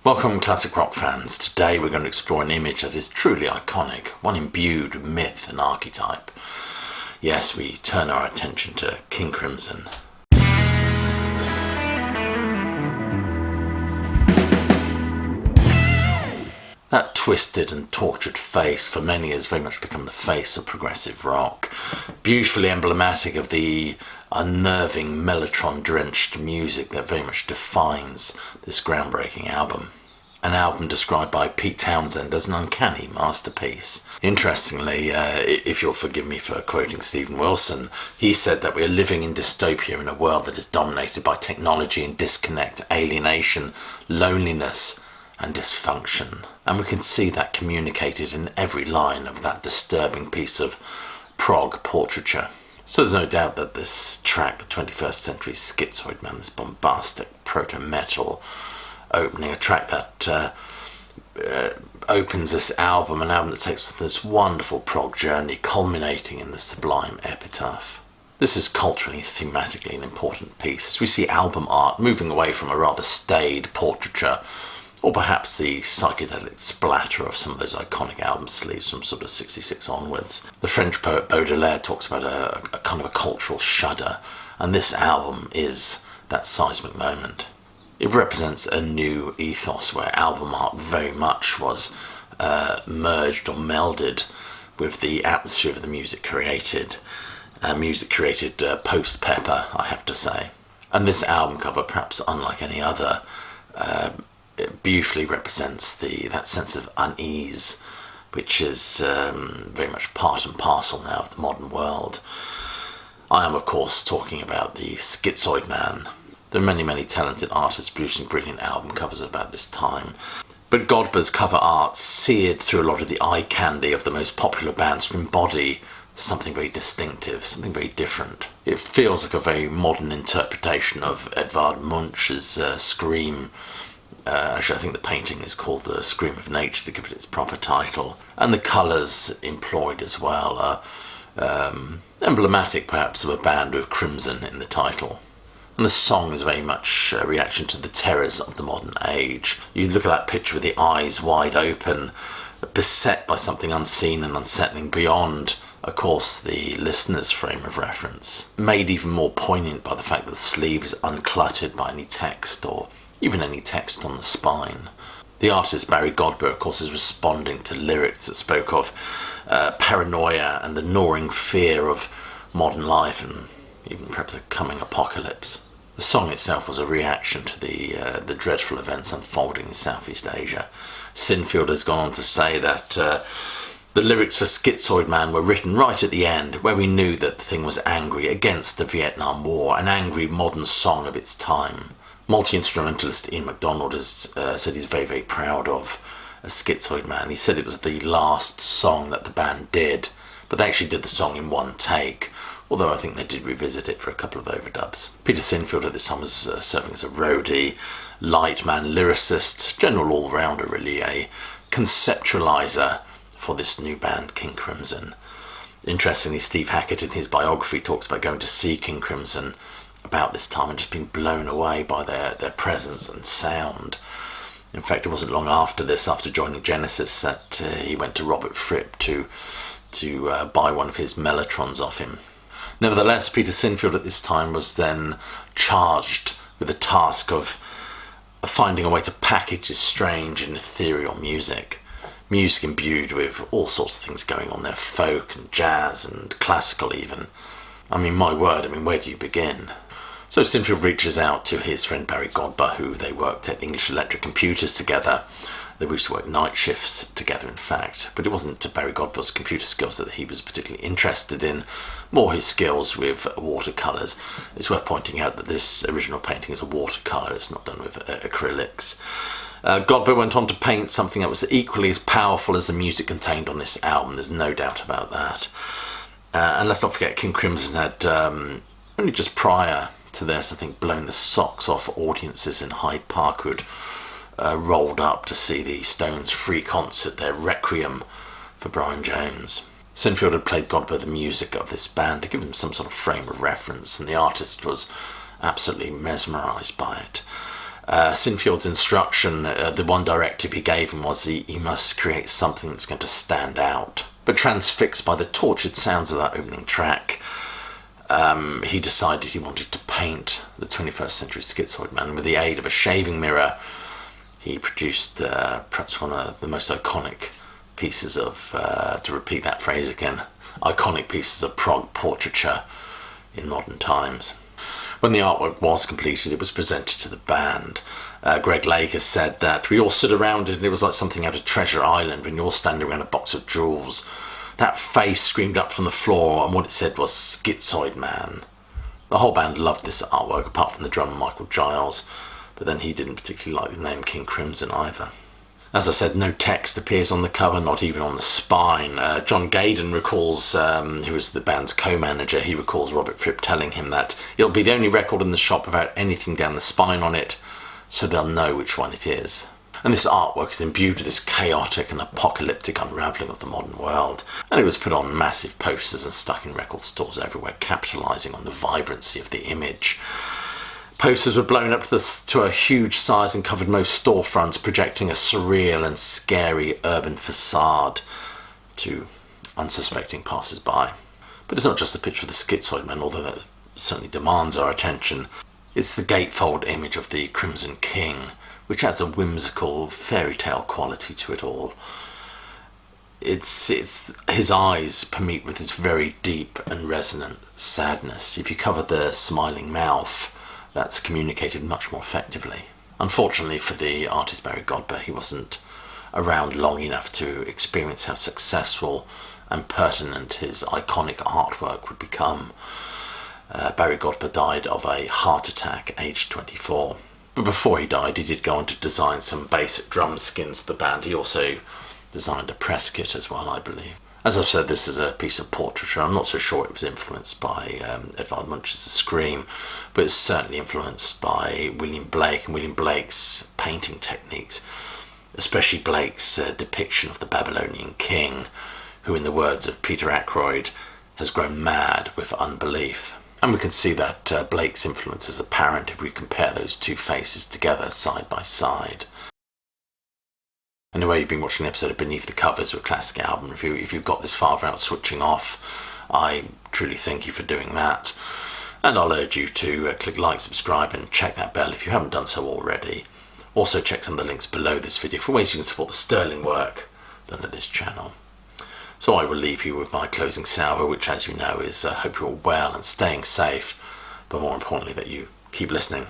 Welcome, classic rock fans. Today we're going to explore an image that is truly iconic, one imbued with myth and archetype. Yes, we turn our attention to King Crimson. That twisted and tortured face for many has very much become the face of progressive rock, beautifully emblematic of the unnerving mellotron-drenched music that very much defines this groundbreaking album. An album described by Pete Townsend as an uncanny masterpiece. Interestingly, if you'll forgive me for quoting Stephen Wilson, he said that we are living in dystopia in a world that is dominated by technology and disconnect, alienation, loneliness and dysfunction. And we can see that communicated in every line of that disturbing piece of prog portraiture. So there's no doubt that this track, the 21st Century Schizoid Man, this bombastic proto-metal opening, a track that opens this album, an album that takes this wonderful prog journey culminating in the sublime epitaph. This is culturally, thematically an important piece as we see album art moving away from a rather staid portraiture, or perhaps the psychedelic splatter of some of those iconic album sleeves from sort of 66 onwards. The French poet Baudelaire talks about a kind of a cultural shudder, and this album is that seismic moment. It represents a new ethos where album art very much was merged or melded with the atmosphere of the music created. Post-Pepper, I have to say. And this album cover, perhaps unlike any other, it beautifully represents that sense of unease, which is very much part and parcel now of the modern world. I am, of course, talking about the Schizoid Man. There are many, many talented artists producing brilliant album covers about this time. But Godber's cover art seared through a lot of the eye candy of the most popular bands to embody something very distinctive, something very different. It feels like a very modern interpretation of Edvard Munch's Scream. Actually, I think the painting is called The Scream of Nature, to give it its proper title. And the colours employed as well are emblematic, perhaps, of a band with crimson in the title. And the song is very much a reaction to the terrors of the modern age. You look at that picture with the eyes wide open, beset by something unseen and unsettling beyond, of course, the listener's frame of reference. Made even more poignant by the fact that the sleeve is uncluttered by any text or even any text on the spine. The artist Barry Godber, of course, is responding to lyrics that spoke of paranoia and the gnawing fear of modern life and even perhaps a coming apocalypse. The song itself was a reaction to the dreadful events unfolding in Southeast Asia. Sinfield has gone on to say that the lyrics for Schizoid Man were written right at the end, where we knew that the thing was angry against the Vietnam War, an angry modern song of its time. Multi-instrumentalist Ian MacDonald has said he's very, very proud of a Schizoid Man. He said it was the last song that the band did, but they actually did the song in one take, although I think they did revisit it for a couple of overdubs. Peter Sinfield at this time was serving as a roadie, light man, lyricist, general all-rounder really, a conceptualizer for this new band, King Crimson. Interestingly, Steve Hackett in his biography talks about going to see King Crimson about this time and just being blown away by their presence and sound. In fact, it wasn't long after this, after joining Genesis, that he went to Robert Fripp to buy one of his mellotrons off him. Nevertheless, Peter Sinfield at this time was then charged with the task of finding a way to package this strange and ethereal music imbued with all sorts of things going on there, folk and jazz and classical even. I mean, my word, where do you begin? So Sinfield reaches out to his friend Barry Godber, who they worked at English Electric Computers together. They used to work night shifts together, in fact. But it wasn't to Barry Godber's computer skills that he was particularly interested in, more his skills with watercolours. It's worth pointing out that this original painting is a watercolour, it's not done with acrylics. Godber went on to paint something that was equally as powerful as the music contained on this album, there's no doubt about that. And let's not forget, King Crimson had only just prior to this, I think, blown the socks off audiences in Hyde Park who'd rolled up to see the Stones' free concert, their Requiem for Brian Jones. Sinfield had played Godber the music of this band to give him some sort of frame of reference, and the artist was absolutely mesmerised by it. Sinfield's instruction, the one directive he gave him was he must create something that's going to stand out. But transfixed by the tortured sounds of that opening track, he decided he wanted to paint the 21st century Schizoid man. With the aid of a shaving mirror, he produced perhaps one of the most iconic pieces of, to repeat that phrase again, iconic pieces of prog portraiture in modern times. When the artwork was completed, it was presented to the band. Greg Lake has said that we all stood around it and it was like something out of Treasure Island when you're all standing around a box of jewels. That face screamed up from the floor, and what it said was Schizoid Man. The whole band loved this artwork, apart from the drummer Michael Giles, but then he didn't particularly like the name King Crimson either. As I said, no text appears on the cover, not even on the spine. John Gaydon recalls, who was the band's co-manager, he recalls Robert Fripp telling him that it'll be the only record in the shop without anything down the spine on it, so they'll know which one it is. And this artwork is imbued with this chaotic and apocalyptic unravelling of the modern world, and it was put on massive posters and stuck in record stores everywhere, capitalising on the vibrancy of the image. Posters were blown up to a huge size and covered most storefronts, projecting a surreal and scary urban facade to unsuspecting passers-by. But it's not just a picture of the Schizoid man, although that certainly demands our attention. It's the gatefold image of the Crimson King, which adds a whimsical fairy tale quality to it all. It's his eyes permeate with this very deep and resonant sadness. If you cover the smiling mouth, that's communicated much more effectively. Unfortunately for the artist Barry Godber, he wasn't around long enough to experience how successful and pertinent his iconic artwork would become. Barry Godber died of a heart attack aged 24. But before he died, he did go on to design some basic drum skins for the band. He also designed a press kit as well, I believe. As I've said, this is a piece of portraiture. I'm not so sure it was influenced by Edvard Munch's The Scream, but it's certainly influenced by William Blake and William Blake's painting techniques, especially Blake's depiction of the Babylonian king, who, in the words of Peter Ackroyd, has grown mad with unbelief. And we can see that Blake's influence is apparent if we compare those two faces together side by side. Anyway, you've been watching an episode of Beneath the Covers with Classic Album Review. If you've got this far without switching off, I truly thank you for doing that. And I'll urge you to click like, subscribe and check that bell if you haven't done so already. Also check some of the links below this video for ways you can support the sterling work done at this channel. So I will leave you with my closing salvo, which, as you know, is hope you're well and staying safe, but more importantly that you keep listening.